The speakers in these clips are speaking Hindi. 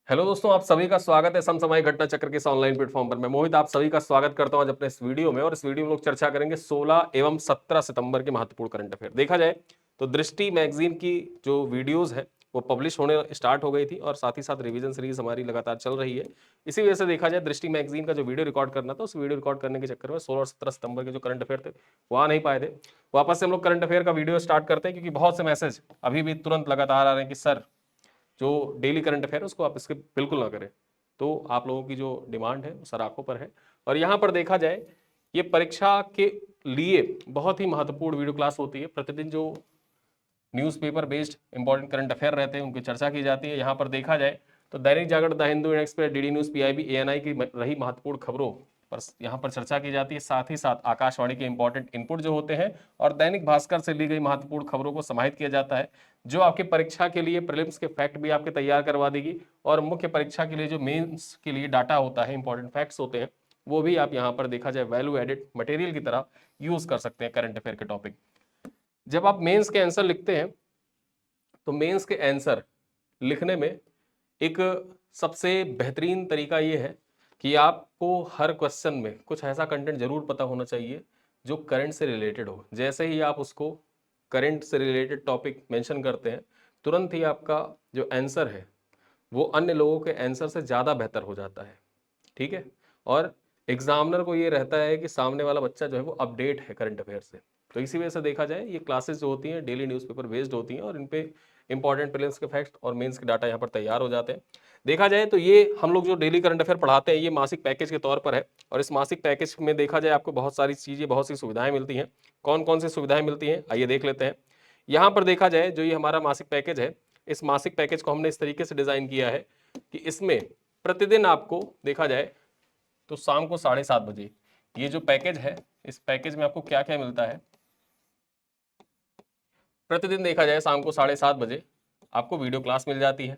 हेलो दोस्तों, आप सभी का स्वागत है समसामयिक घटना चक्र के इस ऑनलाइन प्लेटफॉर्म पर। मैं मोहित आप सभी का स्वागत करता हूं आज अपने इस वीडियो में। और इस वीडियो में लोग चर्चा करेंगे 16 एवं 17 सितंबर के महत्वपूर्ण करंट अफेयर। देखा जाए तो दृष्टि मैगजीन की जो वीडियोस है वो पब्लिश होने स्टार्ट हो गई थी और साथ ही साथ रिवीजन सीरीज हमारी लगातार चल रही है। इसी वजह से देखा जाए दृष्टि मैगजीन का जो वीडियो रिकॉर्ड करना था उस वीडियो रिकॉर्ड करने के चक्कर में 16 और 17 सितंबर के जो करंट अफेयर थे वो आ नहीं पाए थे। वापस से हम लोग करंट अफेयर का वीडियो स्टार्ट करते हैं क्योंकि बहुत से मैसेज अभी भी तुरंत लगातार आ रहे हैं कि सर जो डेली करंट अफेयर है उसको आप इसके बिल्कुल ना करें। तो आप लोगों की जो डिमांड है वो सर आंखों पर है। और यहाँ पर देखा जाए ये परीक्षा के लिए बहुत ही महत्वपूर्ण वीडियो क्लास होती है। प्रतिदिन जो newspaper based important current affair रहते हैं उनकी चर्चा की जाती है। यहाँ पर देखा जाए तो Dainik Jagran, the Hindu, Express, DD News, PIB, ANI की रही महत्वपूर्ण खबरों पर यहाँ पर चर्चा की जाती है। साथ ही साथ आकाशवाणी के इंपॉर्टेंट इनपुट जो होते हैं और दैनिक भास्कर से ली गई महत्वपूर्ण खबरों को समाहित किया जाता है, जो आपके परीक्षा के लिए प्रीलिम्स के फैक्ट भी आपके तैयार करवा देगी। और मुख्य परीक्षा के लिए जो मेंस के लिए डाटा होता है, इंपॉर्टेंट फैक्ट्स होते हैं, वो भी आप यहाँ पर देखा जाए वैल्यू एडेड मटेरियल की तरह यूज कर सकते हैं करंट अफेयर के टॉपिक। जब आप मेंस के आंसर लिखते हैं तो मेंस के आंसर लिखने में एक सबसे बेहतरीन तरीका ये है कि आपको हर क्वेश्चन में कुछ ऐसा कंटेंट जरूर पता होना चाहिए जो करंट से रिलेटेड हो। जैसे ही आप उसको करंट से रिलेटेड टॉपिक मेंशन करते हैं तुरंत ही आपका जो आंसर है वो अन्य लोगों के आंसर से ज़्यादा बेहतर हो जाता है। ठीक है। और एग्जामिनर को ये रहता है कि सामने वाला बच्चा जो है वो अपडेट है करंट अफेयर से। तो इसी वजह से देखा जाए ये क्लासेस जो होती हैं डेली न्यूज़पेपर बेस्ड होती हैं और इन पे इंपॉर्टेंट प्रीलिम्स के फैक्ट और मेंस के डाटा यहाँ पर तैयार हो जाते हैं। देखा जाए तो ये हम लोग जो डेली करंट अफेयर पढ़ाते हैं ये मासिक पैकेज के तौर पर है। और इस मासिक पैकेज में देखा जाए आपको बहुत सारी चीज़ें, बहुत सी सुविधाएं मिलती हैं। कौन कौन सी सुविधाएं मिलती हैं आइए देख लेते हैं। यहाँ पर देखा जाए जो ये हमारा मासिक पैकेज है, इस मासिक पैकेज को हमने इस तरीके से डिजाइन किया है कि इसमें प्रतिदिन आपको देखा जाए तो शाम को 7:30 बजे ये जो पैकेज है, इस पैकेज में आपको क्या क्या मिलता है। प्रतिदिन देखा जाए शाम को 7:30 बजे आपको वीडियो क्लास मिल जाती है।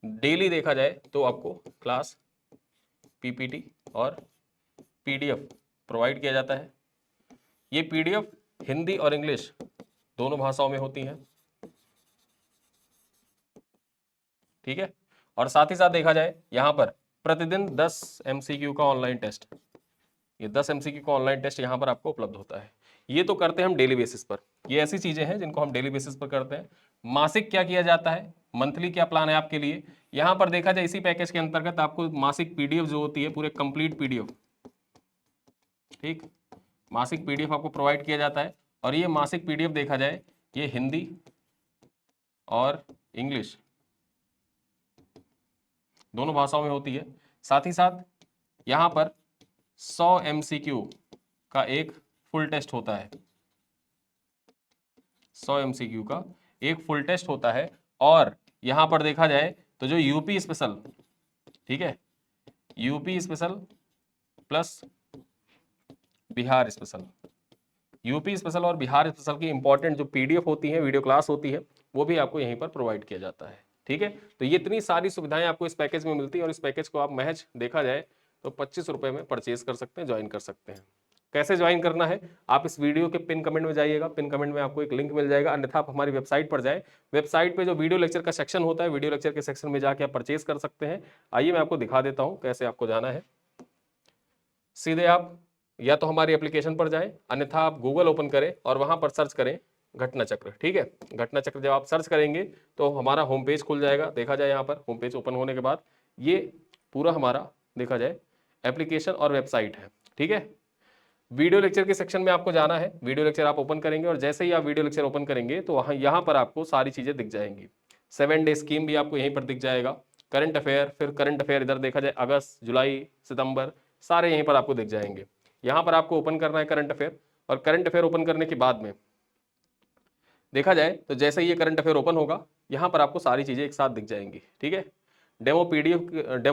डेली देखा जाए तो आपको क्लास, पीपीटी और पीडीएफ प्रोवाइड किया जाता है। ये पीडीएफ हिंदी और इंग्लिश दोनों भाषाओं में होती हैं। ठीक है। और साथ ही साथ देखा जाए यहाँ पर प्रतिदिन 10 एमसीक्यू का ऑनलाइन टेस्ट, ये 10 एमसीक्यू का ऑनलाइन टेस्ट यहाँ पर आपको उपलब्ध होता है। ये तो करते हैं हम डेली बेसिस पर। ये ऐसी चीजें हैं जिनको हम डेली बेसिस पर करते हैं। मासिक क्या किया जाता है, मंथली क्या प्लान है आपके लिए। यहाँ पर देखा जाए इसी पैकेज के अंतर्गत आपको मासिक पीडीएफ जो होती है, पूरे कंप्लीट पीडीएफ, ठीक, मासिक पीडीएफ आपको प्रोवाइड किया जाता है। और ये मासिक पीडीएफ देखा जाए ये हिंदी और इंग्लिश दोनों भाषाओं में होती है। साथ ही साथ यहाँ पर 100 एमसीक्यू का एक फुल टेस्ट होता है। 100 एमसीक्यू का एक फुल टेस्ट होता है। और यहाँ पर देखा जाए तो जो यूपी स्पेशल, ठीक है, UP special plus Bihar special, UP special और बिहार स्पेशल की इंपॉर्टेंट जो पीडीएफ होती है, वीडियो क्लास होती है, वो भी आपको यहीं पर प्रोवाइड किया जाता है। ठीक है। तो ये इतनी सारी सुविधाएं आपको इस पैकेज में मिलती है और इस पैकेज को आप महज देखा जाए तो 25 रुपए में परचेज कर सकते हैं, ज्वाइन कर सकते हैं। कैसे ज्वाइन करना है, आप इस वीडियो के पिन कमेंट में जाइएगा, पिन कमेंट में आपको एक लिंक मिल जाएगा, अन्यथा आप हमारी वेबसाइट पर जाए। वेबसाइट पे जो वीडियो लेक्चर का सेक्शन होता है, वीडियो लेक्चर के सेक्शन में जाके आप परचेज कर सकते हैं। आइए मैं आपको दिखा देता हूँ कैसे आपको जाना है। सीधे आप या तो हमारी एप्लीकेशन पर जाएं, अन्यथा आप गूगल ओपन करें और वहां पर सर्च करें घटना चक्र। ठीक है। घटना चक्र जब आप सर्च करेंगे तो हमारा होम पेज खुल जाएगा। देखा जाए यहाँ पर होम पेज ओपन होने के बाद ये पूरा हमारा देखा जाए एप्लीकेशन और वेबसाइट है। ठीक है। वीडियो लेक्चर के सेक्शन में आपको जाना है। वीडियो लेक्चर आप ओपन करेंगे और जैसे ही आप वीडियो लेक्चर ओपन करेंगे तो वहाँ यहाँ पर आपको सारी चीज़ें दिख जाएंगी। 7 डे स्कीम भी आपको यहीं पर दिख जाएगा। करंट अफेयर, फिर करंट अफेयर इधर देखा जाए अगस्त, जुलाई, सितंबर, सारे यहीं पर आपको दिख जाएंगे। यहाँ पर आपको ओपन करना है करंट अफेयर। और करंट अफेयर ओपन करने के बाद में देखा जाए तो जैसे ही ये करंट अफेयर ओपन होगा यहाँ पर आपको सारी चीज़ें एक साथ दिख जाएंगी। ठीक है। डेमो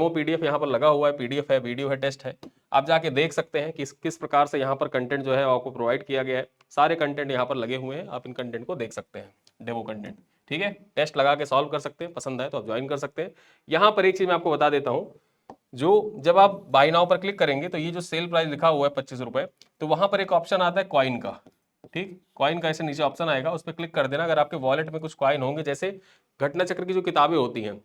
पीडीएफ यहाँ पर लगा हुआ है, पीडीएफ है, वीडियो है, टेस्ट है। आप जाके देख सकते हैं कि किस प्रकार से यहाँ पर कंटेंट जो है आपको प्रोवाइड किया गया है। सारे कंटेंट यहाँ पर लगे हुए हैं, आप इन कंटेंट को देख सकते हैं, डेमो कंटेंट। ठीक है। टेस्ट लगा के सॉल्व कर सकते हैं, पसंद आए तो आप ज्वाइन कर सकते हैं। यहाँ पर एक चीज मैं आपको बता देता हूँ, जो जब आप बाय नाउ पर क्लिक करेंगे तो ये जो सेल प्राइस लिखा हुआ है 25 रुपए, तो वहां पर एक ऑप्शन आता है कॉइन का। ठीक, कॉइन का ऐसे नीचे ऑप्शन आएगा, उस पर क्लिक कर देना। अगर आपके वॉलेट में कुछ कॉइन होंगे, जैसे घटना चक्र की जो किताबें होती हैं,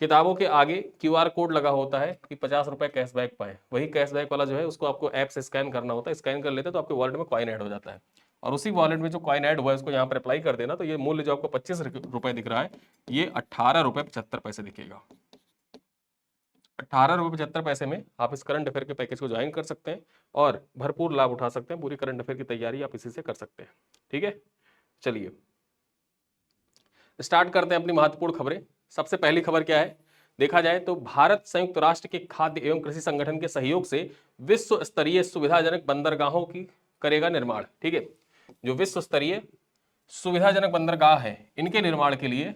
किताबों के आगे QR कोड लगा होता है कि 50 रुपए कैशबैक पाए, वही कैशबैक वाला जो है उसको आपको ऐप से स्कैन करना होता है, स्कैन कर लेते तो आपके वॉलेट में कॉइन ऐड हो जाता है, और उसी वॉलेट में जो कॉइन ऐड हुआ है उसको यहाँ पर अप्लाई कर देना, तो ये मूल्य जो आपको 25 रुपए दिख रहा है ये 18 रुपए 75 पैसे दिखेगा। 18 रुपए 75 पैसे में आप इस करंट अफेयर के पैकेज को ज्वाइन कर सकते हैं और भरपूर लाभ उठा सकते हैं। पूरी करंट अफेयर की तैयारी आप इसी से कर सकते हैं। ठीक है, चलिए स्टार्ट करते हैं अपनी महत्वपूर्ण खबरें। सबसे पहली खबर क्या है, देखा जाए तो भारत संयुक्त राष्ट्र के खाद्य एवं कृषि संगठन के सहयोग से विश्व स्तरीय सुविधाजनक बंदरगाहों की करेगा निर्माण। ठीक है, जो विश्व स्तरीय सुविधाजनक बंदरगाह है इनके निर्माण के लिए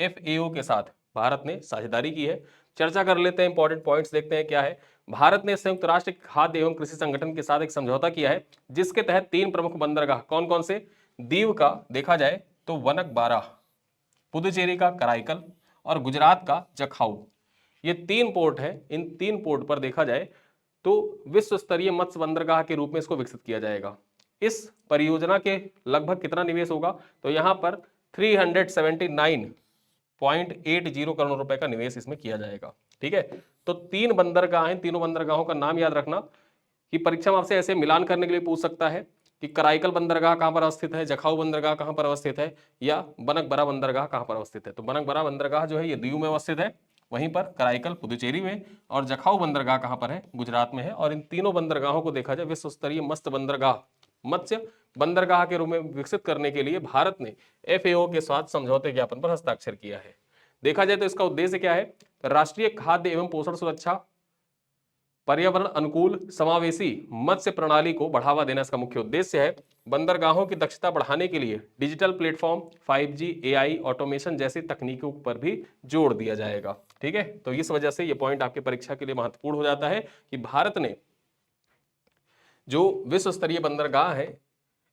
FAO के साथ भारत ने साझेदारी की है। चर्चा कर लेते हैं, इंपॉर्टेंट पॉइंट्स देखते हैं क्या है। भारत ने संयुक्त राष्ट्र खाद्य एवं कृषि संगठन के साथ एक समझौता किया है जिसके तहत 3 प्रमुख बंदरगाह कौन कौन से, दीव का देखा जाए तो वनकबारा, पुदुचेरी का कराईकल और गुजरात का जखाऊ, ये 3 पोर्ट है। इन 3 पोर्ट पर देखा जाए तो विश्व स्तरीय मत्स्य बंदरगाह के रूप में इसको विकसित किया जाएगा। इस परियोजना के लगभग कितना निवेश होगा, तो यहां पर 379.80 करोड़ रुपए का निवेश इसमें किया जाएगा। ठीक है, तो 3 बंदरगाह हैं, तीनों बंदरगाहों का नाम याद रखना कि परीक्षा में आपसे ऐसे मिलान करने के लिए पूछ सकता है कि कराईकल बंदरगाह कहां पर अवस्थित है, जखाऊ बंदरगाह कहां पर अवस्थित है, या बनकबरा बंदरगाह कहां पर अवस्थित है। तो बनकबरा बंदरगाह जो है ये दीव में अवस्थित है, वहीं पर कराईकल पुदुचेरी में, और जखाऊ बंदरगाह कहां पर है, गुजरात में है। और इन तीनों बंदरगाहों को देखा जाए विश्व स्तरीय मत्स्य बंदरगाह के रूप में विकसित करने के लिए भारत ने FAO के साथ समझौते ज्ञापन पर हस्ताक्षर किया है। देखा जाए तो इसका उद्देश्य क्या है, राष्ट्रीय खाद्य एवं पोषण सुरक्षा, पर्यावरण अनुकूल समावेशी मत्स्य प्रणाली को बढ़ावा देना इसका मुख्य उद्देश्य है। बंदरगाहों की दक्षता बढ़ाने के लिए digital platform, 5G, AI, automation जैसी तकनीकों पर भी जोर दिया जाएगा। ठीक है, तो इस वजह से ये पॉइंट आपके परीक्षा के लिए महत्वपूर्ण हो जाता है कि भारत ने जो विश्व स्तरीय बंदरगाह है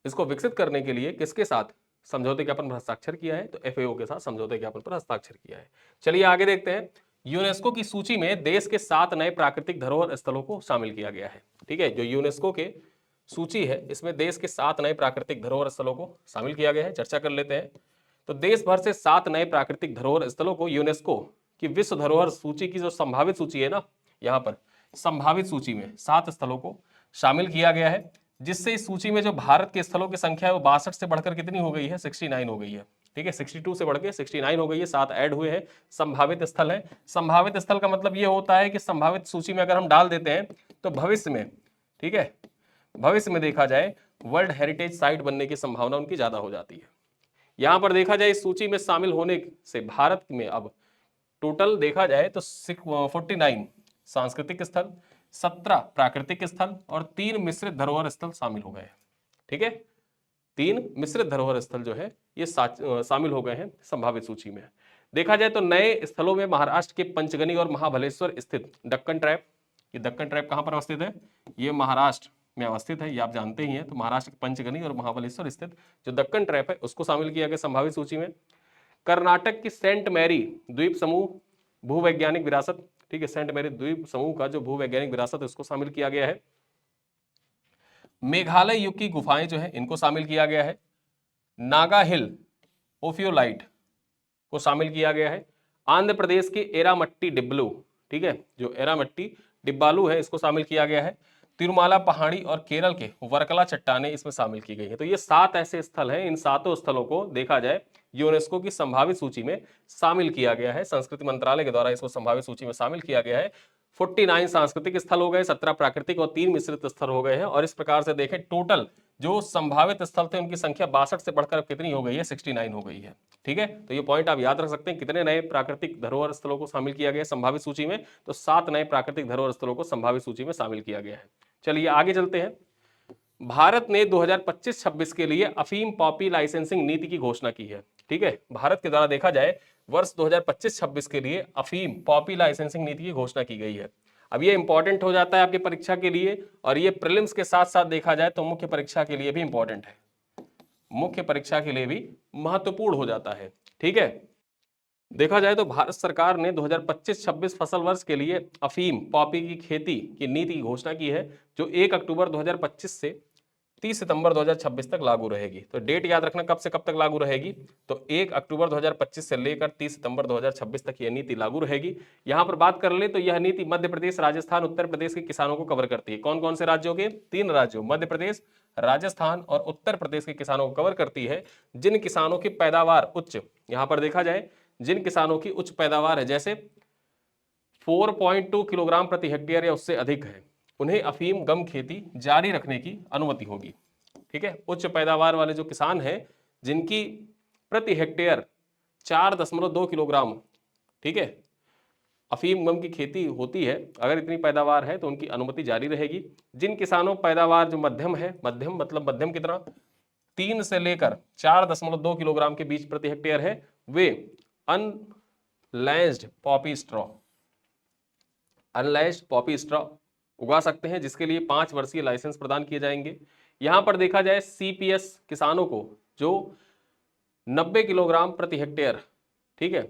इसको विकसित करने के लिए किसके साथ समझौते ज्ञापन पर हस्ताक्षर किया है, तो FAO के साथ समझौते ज्ञापन पर हस्ताक्षर किया है। चलिए आगे देखते हैं। यूनेस्को की सूची में देश के 7 नए प्राकृतिक धरोहर स्थलों को शामिल किया गया है। ठीक है, जो यूनेस्को के सूची है इसमें देश के 7 नए प्राकृतिक धरोहर स्थलों को शामिल किया गया है। चर्चा कर लेते हैं। तो देश भर से 7 नए प्राकृतिक धरोहर स्थलों को यूनेस्को की विश्व धरोहर सूची की जो संभावित सूची है ना, यहाँ पर संभावित सूची में 7 स्थलों को शामिल किया गया है, जिससे इस सूची में जो भारत के स्थलों की संख्या है वो 62 से बढ़कर कितनी हो गई है, 69 हो गई है। ठीक है, 62 से बढ़ के 69 हो गई है, 7 ऐड हुए हैं, संभावित स्थल है। संभावित स्थल का मतलब ये होता है कि संभावित सूची में अगर हम डाल देते हैं तो भविष्य में, ठीक है, भविष्य में देखा जाए वर्ल्ड हेरिटेज साइट बनने की संभावना उनकी ज्यादा हो जाती है। यहां पर देखा जाए इस सूची में शामिल होने से भारत में अब टोटल देखा जाए तो 49 सांस्कृतिक स्थल, 17 प्राकृतिक स्थल और 3 मिश्रित धरोहर स्थल शामिल हो गए हैं। ठीक है, 3 मिश्रित धरोहर स्थल जो है ये शामिल हो गए हैं संभावित सूची में। देखा जाए तो नए स्थलों में महाराष्ट्र के पंचगनी और महाबलेश्वर स्थित दक्कन ट्रैप, ये दक्कन ट्रैप कहां पर अवस्थित है, ये महाराष्ट्र में अवस्थित है, ये आप जानते ही हैं। तो महाराष्ट्र के पंचगनी और महाबलेश्वर स्थित जो दक्कन ट्रैप है उसको शामिल किया गया संभावित सूची में। कर्नाटक की सेंट मैरी द्वीप समूह भूवैज्ञानिक विरासत, ठीक है, सेंट मैरी द्वीप समूह का जो भूवैज्ञानिक विरासत है उसको शामिल किया गया है। मेघालय युग की गुफाएं जो है इनको शामिल किया गया है। नागा हिल ओफियोलाइट को शामिल किया गया है। आंध्र प्रदेश के एरामट्टी डिब्बलू, ठीक है, जो एरामट्टी डिब्बालू है इसको शामिल किया गया है। तिरुमाला पहाड़ी और केरल के वर्कला चट्टानें इसमें शामिल की गई है। तो ये 7 ऐसे स्थल हैं, इन 7 स्थलों को देखा जाए यूनेस्को की संभावित सूची में शामिल किया गया है। संस्कृति मंत्रालय के द्वारा इसको संभावित सूची में शामिल किया गया है। 49 सांस्कृतिक स्थल हो गए, 17 प्राकृतिक और 3 मिश्रित स्थल हो गए हैं। और इस प्रकार से देखें टोटल जो संभावित स्थल थे उनकी संख्या 62 से बढ़कर कितनी हो गई है, 69 हो गई है। ठीक है, तो ये पॉइंट आप याद रख सकते हैं। कितने नए प्राकृतिक धरोहर स्थलों को शामिल किया गया है संभावित सूची में, तो 7 नए प्राकृतिक धरोहर स्थलों को संभावित सूची में शामिल किया गया है। चलिए आगे चलते हैं। भारत ने 2025-26 के लिए अफीम पॉपी लाइसेंसिंग नीति की घोषणा की है। ठीक है, भारत के द्वारा देखा जाए वर्ष 2025-26 के लिए अफीम पॉपी लाइसेंसिंग नीति की घोषणा की गई है। अब ये इंपॉर्टेंट हो जाता है आपकी परीक्षा के लिए, और ये प्रीलिम्स के साथ साथ देखा जाए तो मुख्य परीक्षा के लिए भी इंपॉर्टेंट है, मुख्य परीक्षा के लिए भी महत्वपूर्ण हो जाता है। ठीक है, देखा जाए तो भारत सरकार ने 2025-26 फसल वर्ष के लिए अफीम पॉपी की खेती की नीति की घोषणा की है, जो 1 अक्टूबर 2025 से 30 सितंबर 2026 तक लागू रहेगी। तो डेट याद रखना कब से कब तक लागू रहेगी, तो 1 अक्टूबर 2025 से लेकर 30 सितंबर 2026 तक यह नीति लागू रहेगी। यहां पर बात कर ले तो यह नीति मध्य प्रदेश, राजस्थान, उत्तर प्रदेश के किसानों को कवर करती है। कौन कौन से राज्यों के? 3 राज्यों, मध्य प्रदेश, राजस्थान और उत्तर प्रदेश के किसानों को कवर करती है। जिन किसानों की पैदावार उच्च, यहां पर देखा जाए जिन किसानों की उच्च पैदावार है, जैसे 4.2 किलोग्राम प्रति हेक्टेयर या उससे अधिक है, उन्हें अफीम गम खेती जारी रखने की अनुमति होगी। ठीक है, उच्च पैदावार वाले जो किसान हैं जिनकी प्रति हेक्टेयर 4.2 किलोग्राम, ठीक है, अफीम गम की खेती होती है, अगर इतनी पैदावार है तो उनकी अनुमति जारी रहेगी। जिन किसानों पैदावार जो मध्यम है, मध्यम मतलब मध्यम कितना, 3 से लेकर 4.2 किलोग्राम के बीच प्रति हेक्टेयर है, वे अनलैस्ड पॉपी स्ट्रॉ उगा सकते हैं, जिसके लिए 5 वर्षीय लाइसेंस प्रदान किए जाएंगे। यहां पर देखा जाए सीपीएस किसानों को जो 90 किलोग्राम प्रति हेक्टेयर, ठीक है,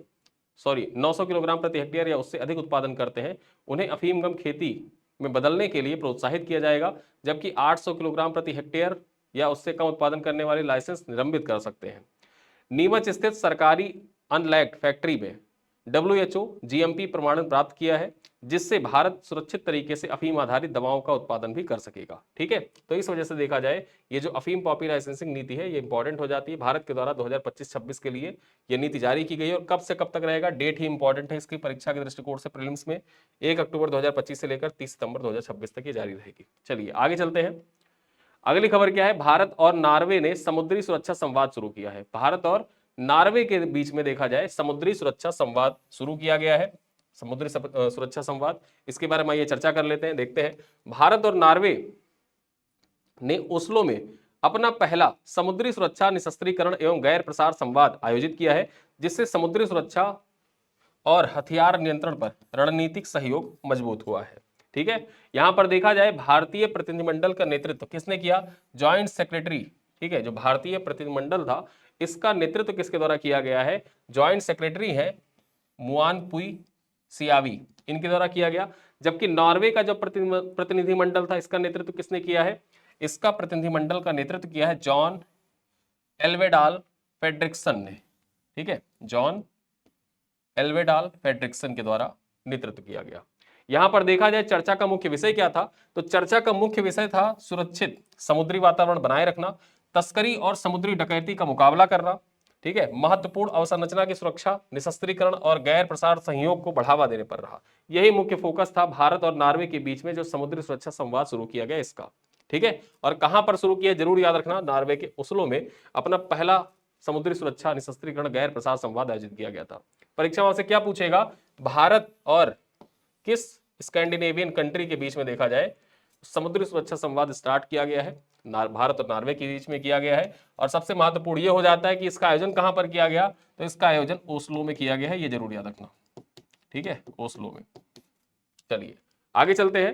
900 किलोग्राम प्रति हेक्टेयर या उससे अधिक उत्पादन करते हैं, उन्हें अफीम गम खेती में बदलने के लिए प्रोत्साहित किया जाएगा, जबकि 800 किलोग्राम प्रति हेक्टेयर या उससे कम उत्पादन करने वाले लाइसेंस निलंबित कर सकते हैं। नीमच स्थित सरकारी अनलैग्ड फैक्ट्री में WHO GMP प्रमाणन प्राप्त किया है, जिससे भारत सुरक्षित तरीके से अफीम आधारित दवाओं का उत्पादन भी कर सकेगा। ठीक है, तो इस वजह से देखा जाए ये जो अफीम पॉपी लाइसेंसिंग नीति है ये इंपॉर्टेंट हो जाती है। भारत के द्वारा 2025-26 के लिए ये नीति जारी की गई है और कब से कब तक रहेगा, डेट ही इंपॉर्टेंट है इसकी परीक्षा के दृष्टिकोण से प्रीलिम्स में। 1 अक्टूबर 2025 से लेकर 30 सितंबर 2026 तक ये जारी रहेगी। चलिए आगे चलते हैं। अगली खबर क्या है, भारत और नॉर्वे ने समुद्री सुरक्षा संवाद शुरू किया है। भारत और नॉर्वे के बीच में देखा जाए समुद्री सुरक्षा संवाद शुरू किया गया है, समुद्री सुरक्षा संवाद, इसके बारे में ये चर्चा कर लेते हैं, देखते हैं। भारत और नॉर्वे ने ओस्लो में अपना पहला समुद्री सुरक्षा निशस्त्रीकरण एवं गैर प्रसार संवाद आयोजित किया है, जिससे समुद्री सुरक्षा और हथियार नियंत्रण पर रणनीतिक सहयोग मजबूत हुआ है। ठीक है, यहां पर देखा जाए भारतीय प्रतिनिधिमंडल का नेतृत्व किसने किया, ज्वाइंट सेक्रेटरी, ठीक है, जो भारतीय प्रतिनिधिमंडल था इसका नेतृत्व किसके द्वारा किया गया है, ज्वाइंट सेक्रेटरी है मुआनपुई सियावी, इनके द्वारा किया गया। जबकि नॉर्वे का जो प्रतिनिधिमंडल था इसका नेतृत्व किसने किया है, इसका प्रतिनिधिमंडल का नेतृत्व किया है जॉन एल्वेडाल फेड्रिक्सन ने। ठीक है, जॉन एल्वेडाल फेड्रिक्सन के द्वारा नेतृत्व किया गया। यहां पर देखा जाए चर्चा का मुख्य विषय क्या था, तो चर्चा का मुख्य विषय था सुरक्षित समुद्री वातावरण बनाए रखना, तस्करी और समुद्री डकैती का मुकाबला करना, ठीक है, महत्वपूर्ण अवसंरचना की सुरक्षा, निशस्त्रीकरण और गैर प्रसार सहयोग को बढ़ावा देने पर रहा। यही मुख्य फोकस था भारत और नॉर्वे के बीच में जो समुद्री सुरक्षा संवाद शुरू किया गया इसका। ठीक है, और कहां पर शुरू किया जरूर याद रखना, नॉर्वे के ओस्लो में अपना पहला समुद्री सुरक्षा निशस्त्रीकरण गैर प्रसार संवाद आयोजित किया गया था। परीक्षा वहां से क्या पूछेगा, भारत और किस स्कैंडिनेवियन कंट्री के बीच में देखा जाए समुद्री सुरक्षा संवाद स्टार्ट किया गया है, भारत और नॉर्वे के बीच में किया गया है। और सबसे महत्वपूर्ण यह हो जाता है कि इसका आयोजन कहां पर किया गया, तो इसका आयोजन ओस्लो में किया गया है, ये जरूर याद रखना। ठीक है, ओस्लो में। चलिए आगे चलते हैं।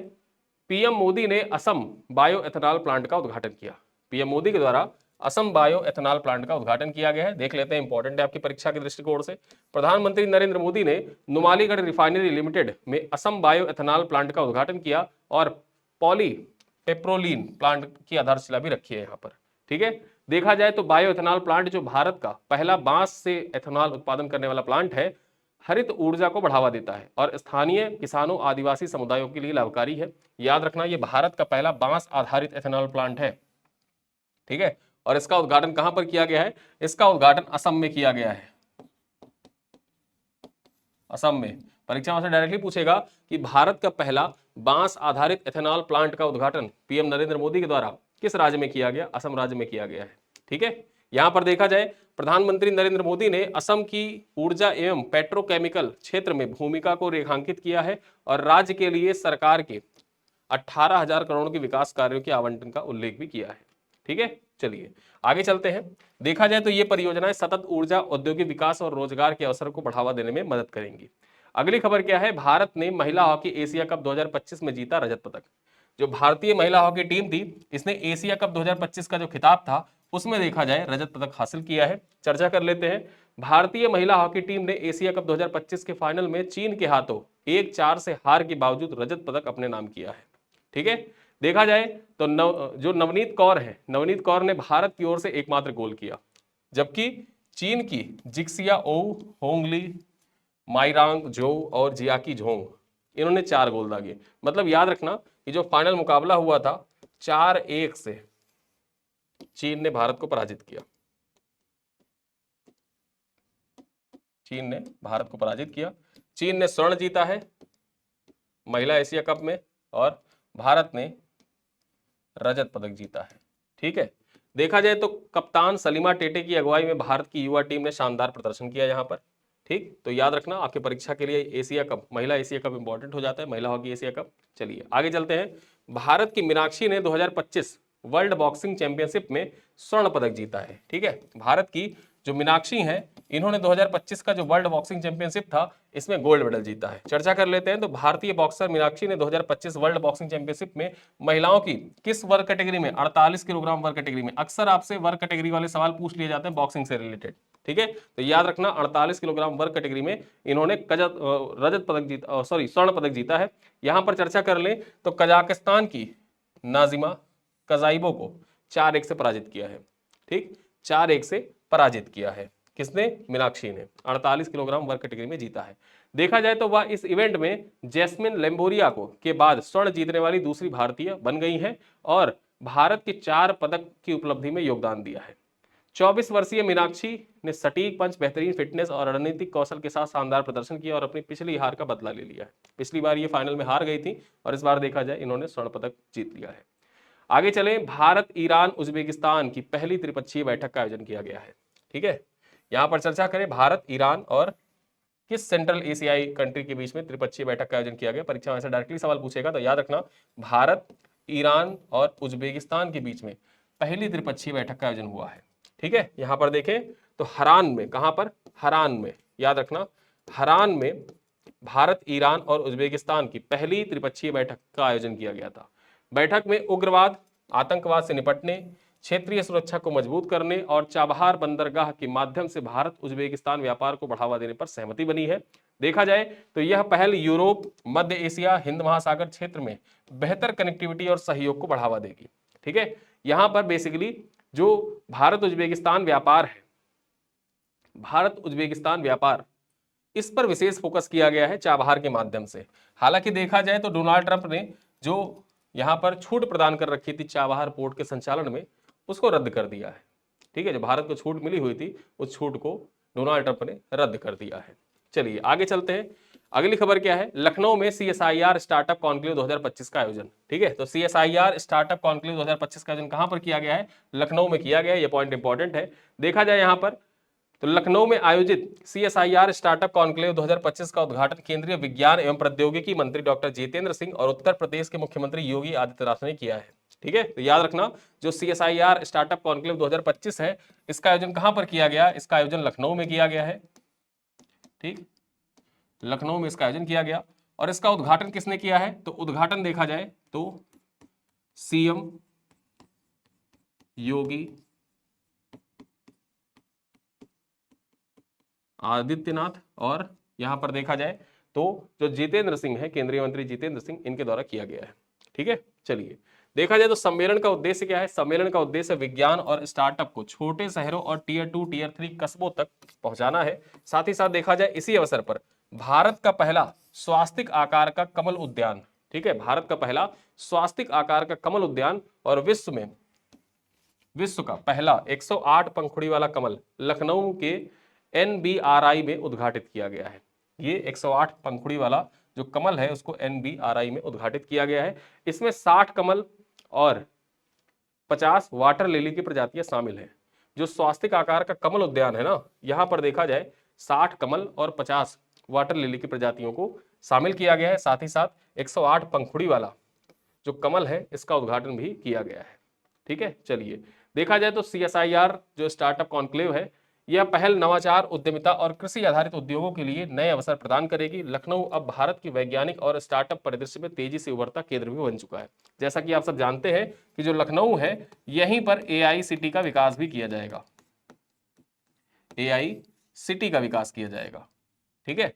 पीएम मोदी ने असम बायो एथेनॉल प्लांट का उद्घाटन किया। पीएम मोदी के द्वारा असम बायो एथेनॉल प्लांट का उद्घाटन किया गया है, देख लेते हैं, इंपॉर्टेंट है आपकी परीक्षा के दृष्टिकोण से। प्रधानमंत्री नरेंद्र मोदी ने नुमालीगढ़ रिफाइनरी लिमिटेड में असम बायो एथेनॉल प्लांट का उद्घाटन किया और पॉली पेप्रोलिन प्लांट की आधारशिला भी रखी है यहाँ पर। ठीक है, देखा जाए तो बायो एथेनॉल प्लांट जो भारत का पहला बांस से एथेनॉल उत्पादन करने वाला प्लांट है, हरित ऊर्जा को बढ़ावा देता है और स्थानीय किसानों आदिवासी समुदायों के लिए लाभकारी है। याद रखना ये भारत का पहला बांस आधारित एथेनॉल प्लांट है। ठीक है, और इसका उद्घाटन कहां पर किया गया है, इसका उद्घाटन असम में किया गया है। असम में परीक्षा में डायरेक्टली पूछेगा कि भारत का पहला बांस आधारित एथेनॉल प्लांट का उद्घाटन पीएम नरेंद्र मोदी के द्वारा किस राज्य में किया गया, असम राज्य में किया गया है। ठीक है, यहां पर देखा जाए प्रधानमंत्री नरेंद्र मोदी ने असम की ऊर्जा एवं पेट्रोकेमिकल क्षेत्र में भूमिका को रेखांकित किया है और राज्य के लिए सरकार के 18,000 करोड़ के विकास कार्यों के आवंटन का उल्लेख भी किया है। ठीक है, चलिए आगे चलते हैं। देखा जाए तो ये परियोजनाएं सतत ऊर्जा, औद्योगिक विकास और रोजगार के अवसर को बढ़ावा देने में मदद करेंगी। अगली खबर क्या है, भारत ने महिला हॉकी एशिया कप 2025 में जीता रजत पदक। जो भारतीय महिला हॉकी टीम थी इसने एशिया कप 2025 का जो खिताब था उसमें देखा जाए रजत पदक हासिल किया है। चर्चा कर लेते हैं। भारतीय महिला हॉकी टीम ने एशिया कप 2025 के फाइनल में चीन के हाथों 1-4 से हार के बावजूद रजत पदक अपने नाम किया है। ठीक है, देखा जाए तो जो नवनीत कौर है, नवनीत कौर ने भारत की ओर से एकमात्र गोल किया, जबकि चीन की जिक्सिया ओ, होंगली, माइरांग जो और जियाकी झोंग, इन्होंने 4 गोल दागे। मतलब याद रखना कि जो फाइनल मुकाबला हुआ था 4-1 से चीन ने भारत को पराजित किया। चीन ने भारत को पराजित किया। चीन ने स्वर्ण जीता है महिला एशिया कप में और भारत ने रजत पदक जीता है। ठीक है, देखा जाए तो कप्तान सलीमा टेटे की अगुवाई में भारत की युवा टीम ने शानदार प्रदर्शन किया यहाँ पर। ठीक, तो याद रखना आपके परीक्षा के लिए एशिया कप, महिला एशिया कप इंपॉर्टेंट हो जाता है, महिला हॉकी एशिया कप। चलिए आगे चलते हैं। भारत की मीनाक्षी ने 2025 वर्ल्ड बॉक्सिंग चैंपियनशिप में स्वर्ण पदक जीता है। ठीक है, भारत की जो मीनाक्षी हैं, इन्होंने 2025 का जो वर्ल्ड बॉक्सिंग चैंपियनशिप था इसमें गोल्ड मेडल जीता है। चर्चा कर लेते हैं। तो भारतीय बॉक्सर मीनाक्षी ने 2025 वर्ल्ड बॉक्सिंग चैंपियनशिप में महिलाओं की किस वर्ग कैटेगरी में, 48 किलोग्राम वर्ग कैटेगरी में, अक्सर आपसे वर्ग कैटेगरी वाले सवाल पूछ लिए जाते हैं बॉक्सिंग से रिलेटेड। ठीक है, तो याद रखना 48 किलोग्राम वर्ग कैटेगरी में इन्होंने रजत पदक जीता, सॉरी स्वर्ण पदक जीता है। यहां पर चर्चा कर लें तो कजाकिस्तान की नाजिमा कजाइबो को 4-1 से पराजित किया है। ठीक, 4-1 से पराजित किया है। किसने? मीनाक्षी ने 48 किलोग्राम वर्ग कैटेगरी में जीता है। देखा जाए तो वह इस इवेंट में जैस्मिन लेम्बोरिया को के बाद स्वर्ण जीतने वाली दूसरी भारतीय बन गई हैं और भारत के 4 पदक की उपलब्धि में योगदान दिया है। 24 वर्षीय मीनाक्षी ने सटीक पंच, बेहतरीन फिटनेस और रणनीतिक कौशल के साथ शानदार प्रदर्शन किया और अपनी पिछली हार का बदला ले लिया है। पिछली बार ये फाइनल में हार गई थी और इस बार देखा जाए इन्होंने स्वर्ण पदक जीत लिया है। आगे चले। भारत, ईरान, उज्बेकिस्तान की पहली त्रिपक्षीय बैठक का आयोजन किया गया है। ठीक है, यहां पर चर्चा करें भारत, ईरान और किस सेंट्रल एशियाई कंट्री के बीच में त्रिपक्षीय बैठक का आयोजन किया गया। परीक्षा में ऐसा डायरेक्टली सवाल पूछेगा तो याद रखना भारत, ईरान और उज्बेकिस्तान के बीच में पहली त्रिपक्षीय बैठक का आयोजन हुआ है। ठीक है, यहां पर देखें तो हरान में, कहां पर? हरान में, याद रखना हरान में भारत, ईरान और उज्बेकिस्तान की पहली त्रिपक्षीय बैठक का आयोजन किया गया था। बैठक में उग्रवाद, आतंकवाद से निपटने, क्षेत्रीय सुरक्षा को मजबूत करने और चाबहार बंदरगाह के माध्यम से भारत उज्बेकिस्तान व्यापार को बढ़ावा देने पर सहमति बनी है। देखा जाए तो यह पहल यूरोप, मध्य एशिया, हिंद महासागर क्षेत्र में बेहतर कनेक्टिविटी और सहयोग को बढ़ावा देगी। ठीक है, यहां पर बेसिकली जो भारत उज्बेकिस्तान व्यापार है, भारत उज्बेकिस्तान व्यापार, इस पर विशेष फोकस किया गया है चाबहार के माध्यम से। हालांकि देखा जाए तो डोनाल्ड ट्रंप ने जो यहां पर छूट प्रदान कर रखी थी चाबहार पोर्ट के संचालन में, उसको रद्द कर दिया है। ठीक है, जो भारत को छूट मिली हुई थी उस छूट को डोनाल्ड ट्रंप ने रद्द कर दिया है। चलिए आगे चलते हैं। अगली खबर क्या है? लखनऊ में CSIR स्टार्टअप कॉन्क्लेव 2025 का आयोजन। ठीक है, तो CSIR स्टार्टअप कॉन्क्लेव 2025 का आयोजन कहां पर किया गया है? लखनऊ में किया गया है। यह पॉइंट इंपॉर्टेंट है। देखा जाए यहां पर तो लखनऊ में आयोजित CSIR स्टार्टअप कॉन्क्लेव 2025 का उद्घाटन केंद्रीय विज्ञान एवं प्रौद्योगिकी मंत्री डॉक्टर जितेंद्र सिंह और उत्तर प्रदेश के मुख्यमंत्री योगी आदित्यनाथ ने किया है। ठीक है, तो याद रखना जो CSIR स्टार्टअप कॉन्क्लेव 2025 है, इसका आयोजन कहां पर किया गया? इसका आयोजन लखनऊ में किया गया है। ठीक, लखनऊ में इसका आयोजन किया गया और इसका उद्घाटन किसने किया है? तो उद्घाटन देखा जाए तो CM योगी आदित्यनाथ और यहां पर देखा जाए तो जो जितेंद्र सिंह है, केंद्रीय मंत्री जितेंद्र सिंह, इनके द्वारा किया गया है। ठीक है, चलिए देखा जाए तो सम्मेलन का उद्देश्य क्या है? सम्मेलन का उद्देश्य विज्ञान और स्टार्टअप को छोटे शहरों और टियर 2 टियर 3 कस्बों तक पहुंचाना है। साथ ही साथ देखा जाए इसी अवसर पर भारत का पहला स्वास्तिक आकार का कमल उद्यान, ठीक है, भारत का पहला स्वास्तिक आकार का कमल उद्यान और विश्व का पहला 108 पंखुड़ी वाला कमल लखनऊ के NBRI में उद्घाटित किया गया है। ये 108 पंखुड़ी वाला जो कमल है उसको NBRI में उद्घाटित किया गया है। इसमें 60 कमल और 50 वाटर लिली की प्रजातियां शामिल हैं। जो स्वास्तिक आकार का कमल उद्यान है ना, यहां पर देखा जाए 60 कमल और 50 वाटर लिली की प्रजातियों को शामिल किया गया है। साथ ही साथ 108 पंखुड़ी वाला जो कमल है इसका उद्घाटन भी किया गया है। ठीक है, चलिए देखा जाए तो CSIR जो स्टार्टअप कॉन्क्लेव है, यह पहल नवाचार, उद्यमिता और कृषि आधारित उद्योगों के लिए नए अवसर प्रदान करेगी। लखनऊ अब भारत की वैज्ञानिक और स्टार्टअप परिदृश्य में तेजी से उभरता केंद्र भी बन चुका है। जैसा कि आप सब जानते हैं कि जो लखनऊ है, यहीं पर AICT का विकास भी किया जाएगा। AICT का विकास किया जाएगा। ठीक है,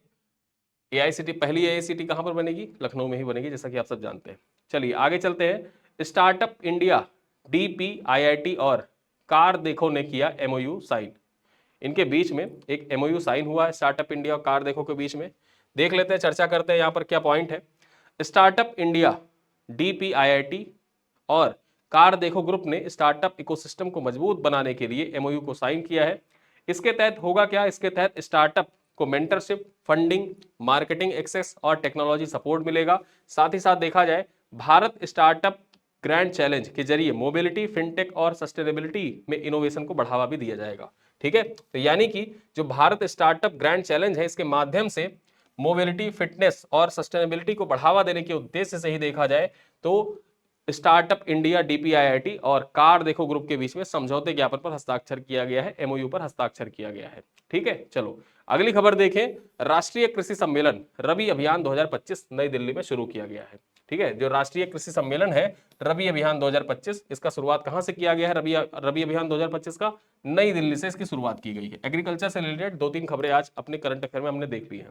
पहली AICT कहां पर बनेगी? लखनऊ में ही बनेगी, जैसा कि आप सब जानते हैं। चलिए आगे चलते हैं। स्टार्टअप इंडिया, DPIIT और कार देखो ने किया MOU साइन। इनके बीच में एक MOU साइन हुआ है स्टार्टअप इंडिया और कार देखो के बीच में। देख लेते हैं, चर्चा करते हैं यहाँ पर क्या पॉइंट है। स्टार्टअप इंडिया, DPIIT और कार देखो ग्रुप ने स्टार्टअप इकोसिस्टम को मजबूत बनाने के लिए MOU को साइन किया है। इसके तहत होगा क्या, इसके तहत स्टार्टअप को मेंटरशिप, फंडिंग, मार्केटिंग एक्सेस और टेक्नोलॉजी सपोर्ट मिलेगा। साथ ही साथ देखा जाए भारत स्टार्टअप ग्रैंड चैलेंज के जरिए मोबिलिटी, फिनटेक और सस्टेनेबिलिटी में इनोवेशन को बढ़ावा भी दिया जाएगा। ठीक है, तो यानी कि जो भारत स्टार्टअप ग्रैंड चैलेंज है, इसके माध्यम से मोबिलिटी, फिटनेस और सस्टेनेबिलिटी को बढ़ावा देने के उद्देश्य से ही देखा जाए तो स्टार्टअप इंडिया, DPIIT और कार देखो ग्रुप के बीच में समझौते ज्ञापन पर हस्ताक्षर किया गया है, MOU पर हस्ताक्षर किया गया है। ठीक है, चलो अगली खबर देखें। राष्ट्रीय कृषि सम्मेलन रबी अभियान 2025 नई दिल्ली में शुरू किया गया है। ठीक है, जो राष्ट्रीय कृषि सम्मेलन है रबी अभियान 2025, इसका शुरुआत कहां से किया गया है? रबी अभियान 2025 का नई दिल्ली से इसकी शुरुआत की गई है। एग्रीकल्चर से रिलेटेड 2-3 खबरें आज अपने करंट अफेयर में हमने देख ली है।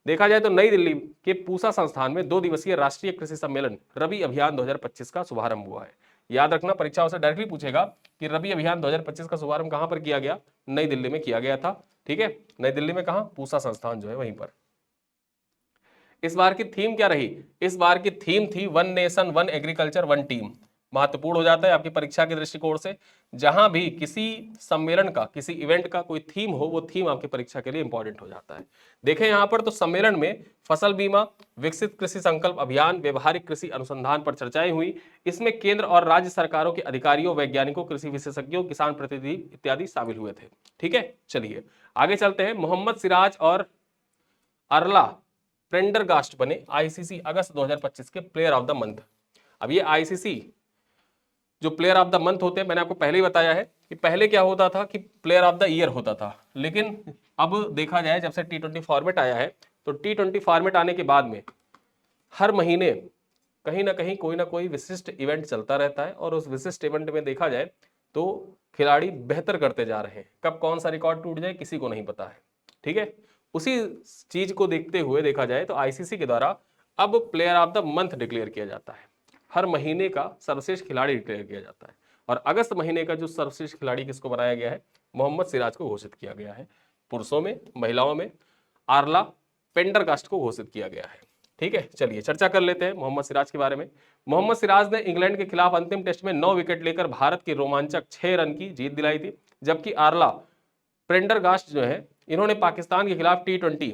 देखा जाए तो नई दिल्ली के पूसा संस्थान में 2 दिवसीय राष्ट्रीय कृषि सम्मेलन रबी अभियान 2025 का शुभारंभ हुआ है। याद रखना, परीक्षाओं से डायरेक्टली पूछेगा कि रबी अभियान 2025 का शुभारंभ कहां पर किया गया? नई दिल्ली में किया गया था। ठीक है, नई दिल्ली में कहां? पूसा संस्थान जो है वहीं पर। इस बार की थीम क्या रही? इस बार की थीम थी one nation, one agriculture, one team. महत्वपूर्ण हो जाता है आपकी परीक्षा के दृष्टिकोण से। जहां भी किसी सम्मेलन का, किसी इवेंट का कोई थीम हो, वो थीम आपकी परीक्षा के लिए इंपॉर्टेंट हो जाता है। देखें यहां पर तो सम्मेलन में फसल बीमा, विकसित कृषि संकल्प अभियान, व्यवहारिक कृषि अनुसंधान पर चर्चाएं हुई। इसमें केंद्र और राज्य सरकारों के अधिकारियों, वैज्ञानिकों, कृषि विशेषज्ञों, किसान प्रतिनिधि इत्यादि शामिल हुए थे। ठीक है, चलिए आगे चलते हैं। मोहम्मद सिराज और अरला प्रेंडरगास्ट बने ICC अगस्त 2025 के प्लेयर ऑफ द मंथ। अब ये ICC जो प्लेयर ऑफ द मंथ होते हैं, मैंने आपको पहले ही बताया है कि पहले क्या होता था कि प्लेयर ऑफ द ईयर होता था, लेकिन अब देखा जाए जब से T20 फॉर्मेट आया है, तो T20 फॉर्मेट आने के बाद में हर महीने कहीं ना कहीं कोई ना कोई विशिष्ट इवेंट चलता रहता है और उस विशिष्ट इवेंट में देखा जाए तो खिलाड़ी बेहतर करते जा रहे हैं। कब कौन सा रिकॉर्ड टूट जाए किसी को नहीं पता है। ठीक है, उसी चीज को देखते हुए देखा जाए तो ICC के द्वारा अब player of the month declare किया जाता है। हर महीने का सर्वश्रेष्ठ खिलाड़ी डिक्लेयर किया जाता है और अगस्त महीने का जो सर्वश्रेष्ठ खिलाड़ी किसको बनाया गया है? मोहम्मद सिराज को घोषित किया गया है। पुरुषों में, महिलाओं में आरला पेंडरगास्ट को घोषित किया गया है। ठीक है, चलिए चर्चा कर लेते हैं मोहम्मद सिराज के बारे में। मोहम्मद सिराज ने इंग्लैंड के खिलाफ अंतिम टेस्ट में 9 विकेट लेकर भारत की रोमांचक 6 रन की जीत दिलाई थी, जबकि आरला प्रेंडरगास्ट जो है इन्होंने पाकिस्तान के खिलाफ T20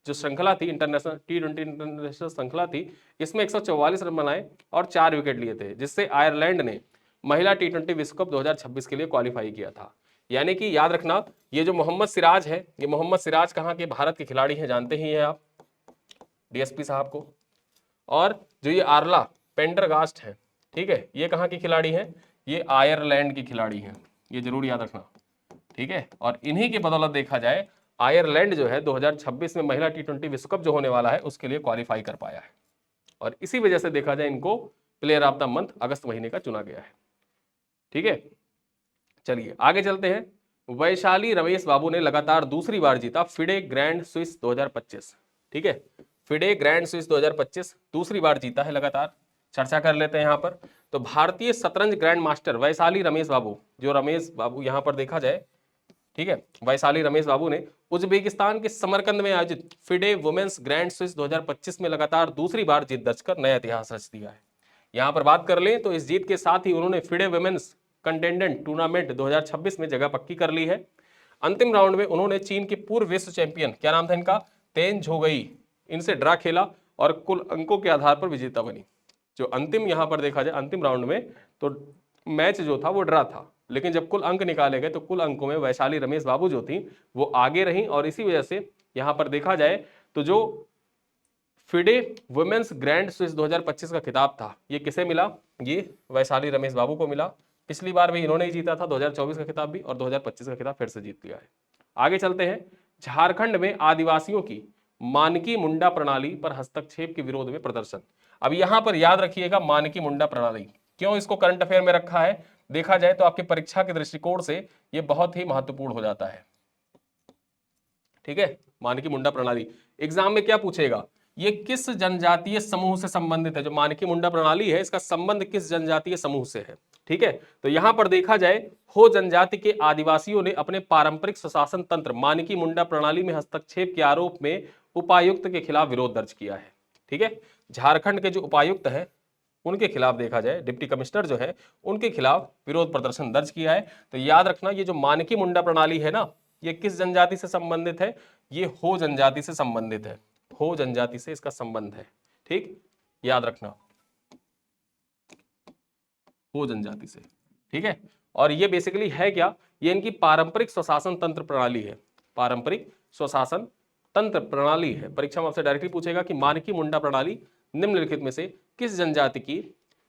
जो श्रृंखला थी, इंटरनेशनल T20 इंटरनेशनल श्रृंखला थी, इसमें 144 रन बनाए और 4 विकेट लिए थे, जिससे आयरलैंड ने महिला T20 विश्व कप 2026 के लिए क्वालिफाई किया था। यानी कि याद रखना, ये जो मोहम्मद सिराज है, ये मोहम्मद सिराज कहाँ के? भारत के खिलाड़ी हैं, जानते ही हैं आप DSP साहब को। और जो ये आरला पेंडरगास्ट है, ठीक है, ये कहाँ के खिलाड़ी हैं? ये आयरलैंड के खिलाड़ी हैं, ये जरूर याद रखना। ठीक है, और इन्हीं की बदौलत देखा जाए आयरलैंड जो है 2026 में महिला T20 विश्व कप जो होने वाला है उसके लिए क्वालिफाई कर पाया है और इसी वजह से देखा जाए इनको प्लेयर ऑफ द मंथ अगस्त महीने का चुना गया है। ठीक है, चलिए आगे चलते हैं। वैशाली रमेश बाबू ने लगातार दूसरी बार जीता फिडे ग्रैंड स्विस 2025। ठीक है, फिडे ग्रैंड स्विस 2025 दूसरी बार जीता है लगातार। चर्चा कर लेते हैं यहाँ पर। तो भारतीय शतरंज ग्रैंड मास्टर वैशाली रमेश बाबू, जो रमेश बाबू यहाँ पर देखा जाए, ठीक है, वैशाली रमेश बाबू ने उज्बेकिस्तान के समरकंद में आयोजित फिडे वुमेन्स ग्रैंड स्विस 2025 में लगातार दूसरी बार जीत दर्ज कर नया इतिहास रच दिया है। यहाँ पर बात कर लें तो इस जीत के साथ ही उन्होंने फिडे वुमेन्स कंटेंडेंट टूर्नामेंट 2026 में जगह पक्की कर ली है। अंतिम राउंड में उन्होंने चीन के पूर्व विश्व चैंपियन, क्या नाम था इनका? तेन झोगई, इनसे ड्रा खेला और कुल अंकों के आधार पर विजेता बनी। जो अंतिम यहाँ पर देखा जाए अंतिम राउंड में तो मैच जो था वो ड्रा था, लेकिन जब कुल अंक निकाले गए तो कुल अंकों में वैशाली रमेश बाबू जो थी वो आगे रही और इसी वजह से यहाँ पर देखा जाए तो जो फिडे वुमेन्स ग्रैंड स्विस 2025 का खिताब था ये किसे मिला? ये वैशाली रमेश बाबू को मिला। पिछली बार भी इन्होंने ही जीता था 2024 का खिताब भी, और 2025 का खिताब फिर से जीत लिया है। आगे चलते हैं। झारखंड में आदिवासियों की मानकी मुंडा प्रणाली पर हस्तक्षेप के विरोध में प्रदर्शन। अब यहां पर याद रखिएगा मानकी मुंडा प्रणाली, क्यों इसको करंट अफेयर में रखा है? देखा जाए तो आपकी परीक्षा के दृष्टिकोण से यह बहुत ही महत्वपूर्ण हो जाता है। ठीक है, मानकी मुंडा प्रणाली एग्जाम में क्या पूछेगा? ये किस जनजातीय समूह से संबंधित है? जो मानकी मुंडा प्रणाली है इसका संबंध किस जनजातीय समूह से है? ठीक है, तो यहां पर देखा जाए हो जनजाति के आदिवासियों ने अपने पारंपरिक स्वशासन तंत्र मानकी मुंडा प्रणाली में हस्तक्षेप के आरोप में उपायुक्त के खिलाफ विरोध दर्ज किया है। ठीक है, झारखंड के जो उपायुक्त है उनके खिलाफ देखा जाए, डिप्टी कमिश्नर जो है उनके खिलाफ विरोध प्रदर्शन दर्ज किया है। तो याद रखना ये जो मानकी मुंडा प्रणाली है ना, ये किस जनजाति से संबंधित है? ये हो जनजाति से संबंधित है, हो जनजाति से इसका संबंध है। ठीक, याद रखना, हो जनजाति से। ठीक है, और ये बेसिकली है क्या? ये इनकी पारंपरिक स्वशासन तंत्र प्रणाली है, पारंपरिक स्वशासन तंत्र प्रणाली है। परीक्षा में आपसे डायरेक्टली पूछेगा कि मानकी मुंडा प्रणाली निम्नलिखित में से किस जनजाति की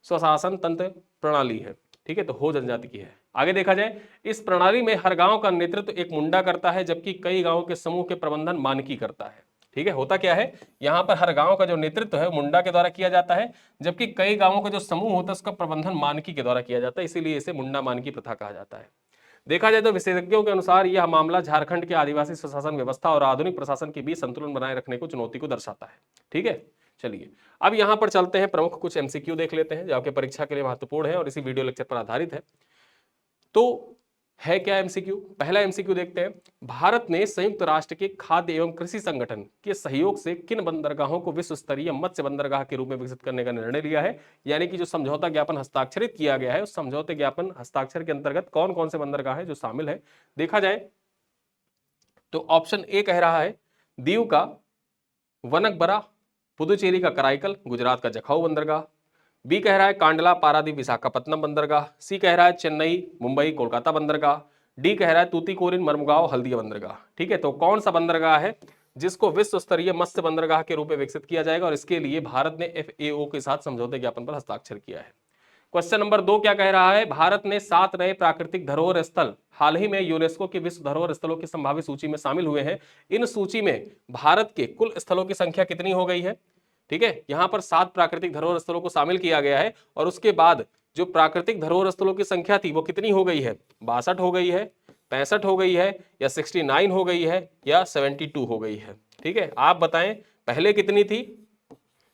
स्वशासन तंत्र प्रणाली है? ठीक है, तो हो जनजाति की है। आगे देखा जाए, इस प्रणाली में हर गांव का नेतृत्व एक मुंडा करता है जबकि कई गांवों के समूह के प्रबंधन मानकी करता है। ठीक है, होता क्या है, यहाँ पर हर गांव का जो नेतृत्व है मुंडा के द्वारा किया जाता है, जबकि कई गांवों का जो समूह होता है उसका प्रबंधन मानकी के द्वारा किया जाता है, इसीलिए इसे मुंडा मानकी प्रथा कहा जाता है। देखा जाए तो विशेषज्ञों के अनुसार यह मामला झारखंड के आदिवासी स्वशासन व्यवस्था और आधुनिक प्रशासन के बीच संतुलन बनाए रखने को चुनौती को दर्शाता है। ठीक है, चलिए अब यहां पर चलते हैं, प्रमुख कुछ एमसीक्यू देख लेते हैं जो आपके परीक्षा के लिए महत्वपूर्ण है और इसी वीडियो लेक्चर पर आधारित है। तो है क्या एमसीक्यू? पहला एमसीक्यू देखते हैं, भारत ने संयुक्त राष्ट्र के खाद्य एवं कृषि संगठन के सहयोग से किन बंदरगाहों को विश्व स्तरीय मत्स्य बंदरगाह के रूप में विकसित करने का निर्णय लिया है? यानी कि जो समझौता ज्ञापन हस्ताक्षरित किया गया है उस समझौते ज्ञापन हस्ताक्षर के अंतर्गत कौन कौन से बंदरगाह है जो शामिल है? देखा जाए तो ऑप्शन ए कह रहा है दीव का वनकबरा, पुदुचेरी का कराईकल, गुजरात का जखाऊ बंदरगाह। बी कह रहा है कांडला, पारादीप, विशाखापत्तनम बंदरगाह। सी कह रहा है चेन्नई, मुंबई, कोलकाता बंदरगाह। डी कह रहा है तूतीकोरिन, मर्मुगांव, हल्दिया बंदरगाह। ठीक है, तो कौन सा बंदरगाह है जिसको विश्व स्तरीय मत्स्य बंदरगाह के रूप में विकसित किया जाएगा? और इसके लिए भारत ने FAO के साथ समझौते ज्ञापन पर हस्ताक्षर किया है। क्वेश्चन नंबर 2 क्या कह रहा है? भारत ने 7 नए प्राकृतिक धरोहर स्थल हाल ही में यूनेस्को की विश्व धरोहर स्थलों की संभावित सूची में शामिल हुए हैं। इन सूची में भारत के कुल स्थलों की संख्या कितनी हो गई है? ठीक है, यहां पर 7 प्राकृतिक धरोहर स्थलों को शामिल किया गया है और उसके बाद जो प्राकृतिक धरोहर स्थलों की संख्या थी वो कितनी हो गई है? 62 हो गई है, 65 हो गई है, या 69 हो गई है, या 72 हो गई है? ठीक है, आप बताएं पहले कितनी थी?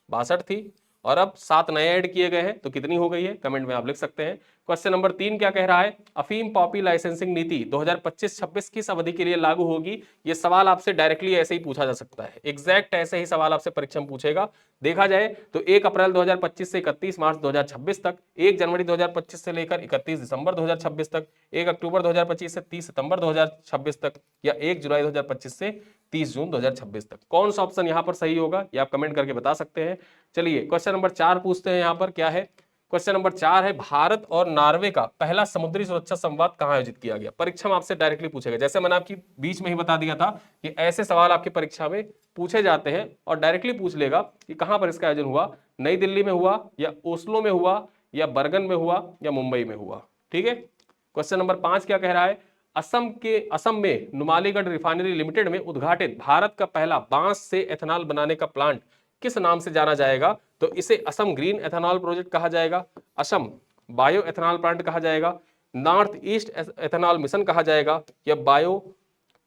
62 थी, और अब 7 नए ऐड किए गए हैं, तो कितनी हो गई है? कमेंट में आप लिख सकते हैं। क्वेश्चन नंबर 3 क्या कह रहा है? अफीम पॉपी लाइसेंसिंग नीति 2025-26 किस अवधि के लिए लागू होगी? ये सवाल आपसे डायरेक्टली ऐसे ही पूछा जा सकता है, एग्जैक्ट ऐसे ही सवाल आपसे परीक्षा में पूछेगा। देखा जाए तो 1 अप्रैल 2025 से 31 मार्च 2026 तक, 1 जनवरी 2025 से लेकर 31 दिसंबर 2026 तक, 1 अक्टूबर 2025 से 30 सितंबर 2026 तक, या 1 जुलाई 2025 से 30 जून 2026 तक। कौन सा ऑप्शन यहां पर सही होगा ये आप कमेंट करके बता सकते हैं। चलिए क्वेश्चन नंबर 4 पूछते हैं, यहां पर क्या है? क्वेश्चन नंबर 4 है, भारत और नॉर्वे का पहला समुद्री सुरक्षा संवाद कहां आयोजित किया गया? परीक्षा में आपसे डायरेक्टली पूछेगा, जैसे मैंने आपकी बीच में ही बता दिया था कि ऐसे सवाल आपकी परीक्षा में पूछे जाते हैं और डायरेक्टली पूछ लेगा कि कहां पर इसका आयोजन हुआ, नई दिल्ली में हुआ, या ओस्लो में हुआ, या बर्गन में हुआ, या मुंबई में हुआ। ठीक है, क्वेश्चन नंबर 5 क्या कह रहा है? असम में नुमालीगढ़ रिफाइनरी लिमिटेड में उद्घाटित भारत का पहला बांस से एथेनॉल बनाने का प्लांट किस नाम से जाना जाएगा? तो इसे असम ग्रीन एथेनॉल प्रोजेक्ट कहा जाएगा, असम बायो एथेनॉल प्लांट कहा जाएगा, नॉर्थ ईस्ट एथेनॉल मिशन कहा जाएगा, या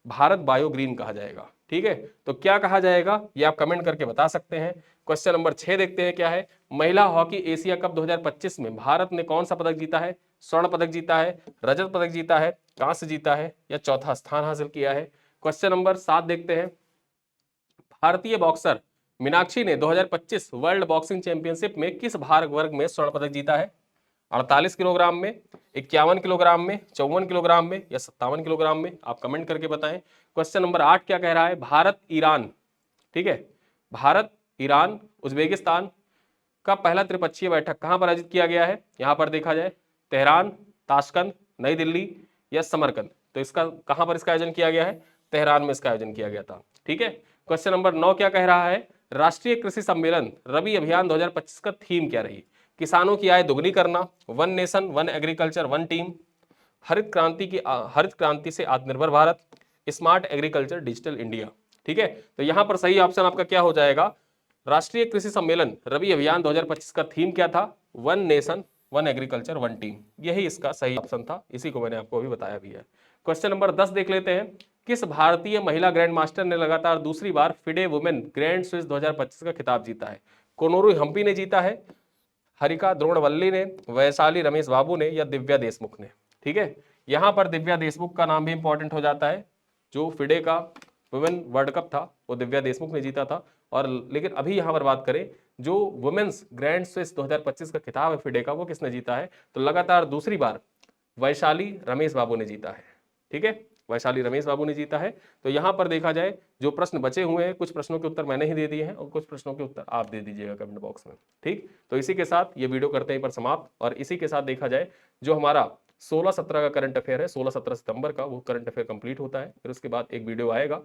भारत बायो ग्रीन कहा जाएगा। ठीक है, तो क्या कहा जाएगा ये आप कमेंट करके बता सकते हैं। क्वेश्चन नंबर 6 देखते हैं क्या है? महिला हॉकी एशिया कप 2025 में भारत ने कौन सा पदक जीता है? स्वर्ण पदक जीता है, रजत पदक जीता है, कांस्य जीता है, या चौथा स्थान हासिल किया है? क्वेश्चन नंबर 7 देखते हैं, भारतीय बॉक्सर मीनाक्षी ने 2025 वर्ल्ड बॉक्सिंग चैंपियनशिप में किस भार वर्ग में स्वर्ण पदक जीता है? 48 किलोग्राम में, 51 किलोग्राम में, 54 किलोग्राम में, या 57 किलोग्राम में? आप कमेंट करके बताएं। क्वेश्चन नंबर 8 क्या कह रहा है? भारत ईरान, ठीक है, भारत ईरान उज्बेकिस्तान का पहला त्रिपक्षीय बैठक कहां पर आयोजित किया गया है? यहां पर देखा जाए तेहरान, ताशकंद, नई दिल्ली, या समरकंद? तो इसका कहां पर इसका आयोजन किया गया है? तेहरान में इसका आयोजन किया गया था। ठीक है, क्वेश्चन नंबर 9 क्या कह रहा है? राष्ट्रीय कृषि सम्मेलन रबी अभियान 2025 का थीम क्या रही? किसानों की आय दोगुनी करना, one nation one agriculture one team, हरित क्रांति से आत्मनिर्भर Bharat, smart agriculture digital India. ठीक है, तो यहां पर सही ऑप्शन आपका क्या हो जाएगा? राष्ट्रीय कृषि सम्मेलन रबी अभियान 2025 का थीम क्या था? One nation one agriculture one team, यही इसका सही ऑप्शन था, इसी को मैंने आपको अभी बताया भी है। क्वेश्चन नंबर 10 देख लेते हैं, किस भारतीय महिला ग्रैंड मास्टर ने लगातार दूसरी बार फिडे वुमेन ग्रैंड स्विस 2025 का खिताब जीता है? कोनोरू हम्पी ने जीता है, हरिका द्रोणवल्ली ने, वैशाली रमेश बाबू ने, या दिव्या देशमुख ने? ठीक है, यहां पर दिव्या देशमुख का नाम भी इंपॉर्टेंट हो जाता है। जो फिडे का वुमेन वर्ल्ड कप था वो दिव्या देशमुख ने जीता था। और लेकिन अभी यहां पर बात करें, जो वुमेन्स ग्रैंड स्विस 2025 का खिताब है फिडे का, वो किसने जीता है? तो लगातार दूसरी बार वैशाली रमेश बाबू ने जीता है। ठीक है, वैशाली रमेश बाबू ने जीता है। तो यहां पर देखा जाए जो प्रश्न बचे हुए हैं, कुछ प्रश्नों के उत्तर मैंने ही दे दिए हैं और कुछ प्रश्नों के उत्तर आप दे दीजिएगा कमेंट बॉक्स में। ठीक, तो इसी के साथ ये वीडियो करते हैं पर समाप्त। और इसी के साथ देखा जाए जो हमारा 16-17 का करंट अफेयर है, 16-17 सितंबर का, वो करंट अफेयर कंप्लीट होता है। फिर उसके बाद एक वीडियो आएगा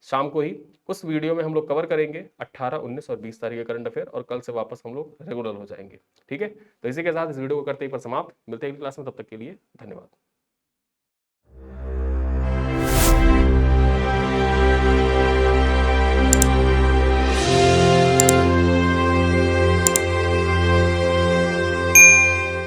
शाम को ही। उस वीडियो में हम लोग कवर करेंगे 18, 19 और 20 तारीख का करंट अफेयर, और कल से वापस हम लोग रेगुलर हो जाएंगे। ठीक है, तो इसी के साथ इस वीडियो को करते ही पर समाप्त। मिलते हैं अगली क्लास में, तब तक के लिए धन्यवाद।